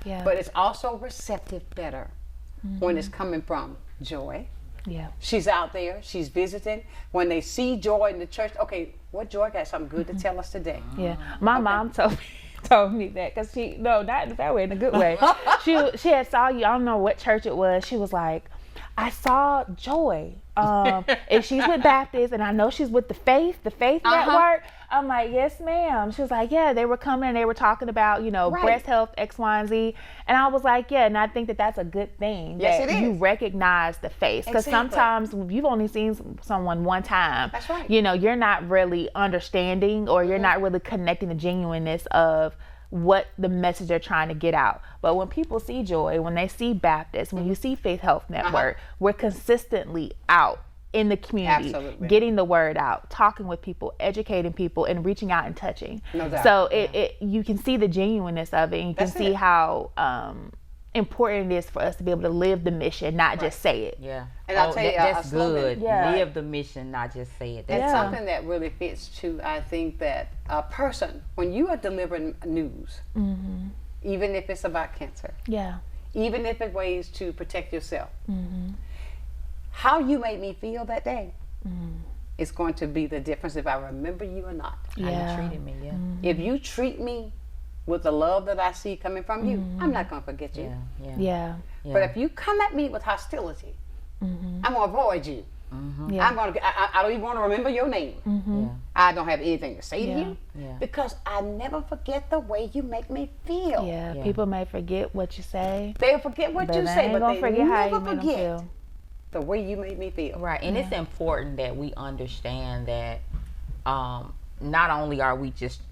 But it's also receptive better when it's coming from Joy. She's out there, she's visiting. When they see Joy in the church, okay, what Joy got something good to tell us today? My mom told me that, because not in that way, in a good way. she had saw you, I don't know what church it was. She was like, I saw Joy, and she's with Baptist, and I know she's with the Faith Network. I'm like, yes, ma'am. She was like, yeah, they were coming and they were talking about, breast health, X, Y, and Z. And I was like, yeah, and I think that that's a good thing. Yes, that you recognize the face. Because sometimes you've only seen someone one time. That's right. You're not really understanding, or you're not really connecting the genuineness of what the message they're trying to get out. But when people see Joy, when they see Baptist, when you see Faith Health Network, we're consistently out in the community, getting the word out, talking with people, educating people, and reaching out and touching. No doubt. So you can see the genuineness of it, and you can see how important it is for us to be able to live the mission, not just say it. And I'll tell you, that's good. Live the mission, not just say it. That's something that really fits to, I think, that a person, when you are delivering news, even if it's about cancer, even if it's ways to protect yourself, how you made me feel that day is going to be the difference if I remember you or not. How you treated me, If you treat me with the love that I see coming from you, I'm not going to forget you. But if you come at me with hostility, I'm going to avoid you. I don't even want to remember your name. I don't have anything to say to you because I never forget the way you make me feel. People may forget what you say. They'll forget what you say, but they forget how never you made them forget feel. the way you made me feel. Right, and it's important that we understand that not only are we just,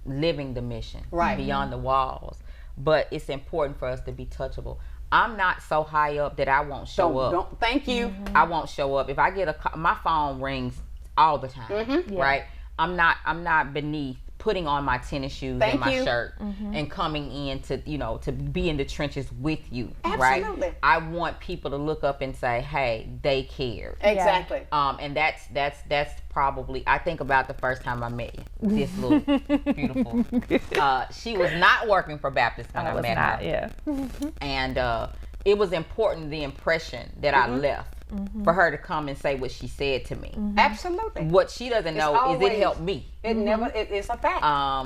living the mission beyond the walls, but it's important for us to be touchable. I'm not so high up that I won't show up. Thank you. I won't show up. If I get my phone rings all the time, right? I'm not beneath putting on my tennis shoes and my shirt and coming in to to be in the trenches with you. Absolutely. Right? I want people to look up and say, hey, they cared. Exactly. And that's probably, I think about the first time I met you, this little beautiful. She was not working for Baptist when I met her. And it was important, the impression that I left. For her to come and say what she said to me. Absolutely. What she doesn't know is it helped me. It never. It's a fact.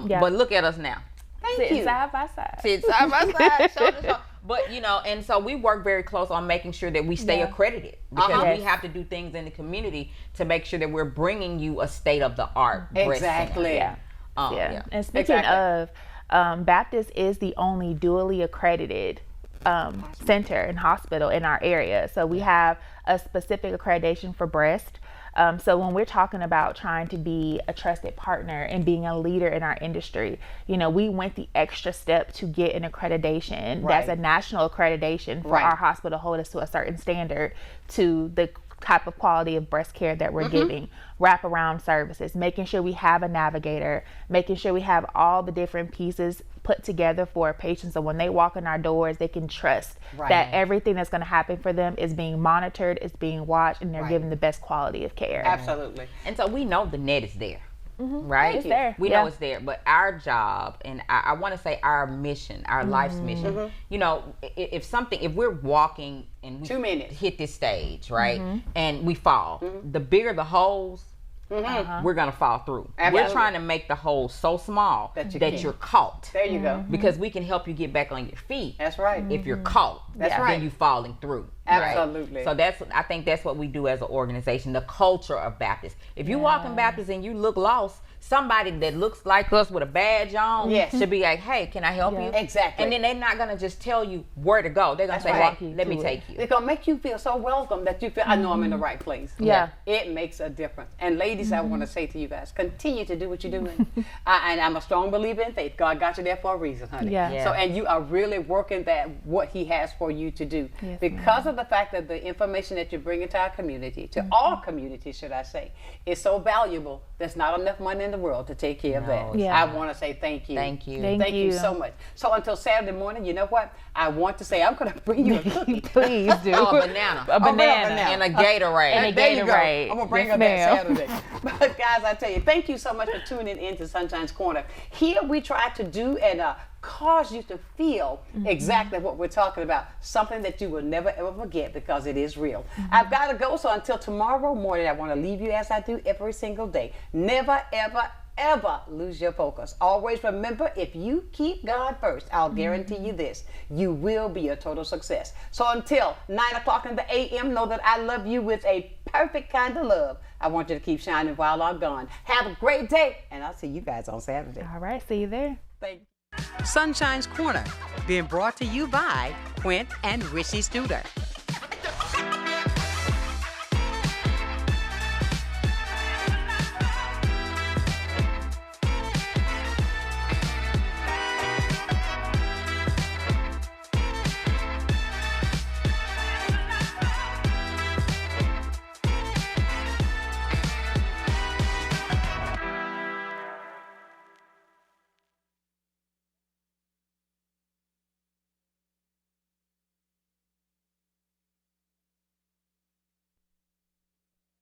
But look at us now. Thank you. Side by side. Sit side by side, shoulder to shoulder. But and so we work very close on making sure that we stay accredited, because we have to do things in the community to make sure that we're bringing you a state of the art. Exactly. And speaking of, Baptist is the only dually accredited center and hospital in our area. So we have a specific accreditation for breast. So when we're talking about trying to be a trusted partner and being a leader in our industry, you know, we went the extra step to get an accreditation. That's a national accreditation for our hospital to hold us to a certain standard to the type of quality of breast care that we're giving, wraparound services, making sure we have a navigator, making sure we have all the different pieces put together for patients, so when they walk in our doors, they can trust that everything that's going to happen for them is being monitored, is being watched, and they're given the best quality of care. Absolutely. And so we know the net is there. Right? It's there. We know it's there, but our job, and I want to say our mission, our life's mission, you know, if we're walking and we 2 minutes hit this stage, right, and we fall, the bigger the holes, we're gonna fall through. We're trying to make the hole so small that you're caught. There you go. Because we can help you get back on your feet. That's right. If you're caught, then you falling through. Absolutely. Right? So I think that's what we do as an organization, the culture of Baptist. If you walk in Baptist and you look lost, somebody that looks like us with a badge on should be like, hey, can I help you? Exactly. And then they're not going to just tell you where to go. They're going to say, hey, let me take you. It's going to make you feel so welcome that you feel, I know I'm in the right place. Yeah. It makes a difference. And ladies, I want to say to you guys, continue to do what you're doing. And I'm a strong believer in faith. God got you there for a reason, honey. So, and you are really working what he has for you to do. Because of the fact that the information that you're bringing to our community, to all communities, should I say, is so valuable, there's not enough money in the world to take care of that. I want to say thank you. Thank you. Thank you so much. So until Saturday morning, you know what? I want to say I'm going to bring you a cookie. Please do. Oh, a banana. A banana. And a Gatorade. And a Gatorade. I'm going to bring her that Saturday. But guys, I tell you, thank you so much for tuning in to Sunshine's Corner. Here we try to do and cause you to feel exactly what we're talking about, something that you will never ever forget because it is real. I've got to go, so until tomorrow morning, I want to leave you as I do every single day. Never, ever lose your focus. Always remember, if you keep God first, I'll guarantee you this, you will be a total success. So until 9 o'clock in the a.m., know that I love you with a perfect kind of love. I want you to keep shining while I'm gone. Have a great day, and I'll see you guys on Saturday. All right, see you there. Thank you. Sunshine's Corner, being brought to you by Quint and Richie Studer.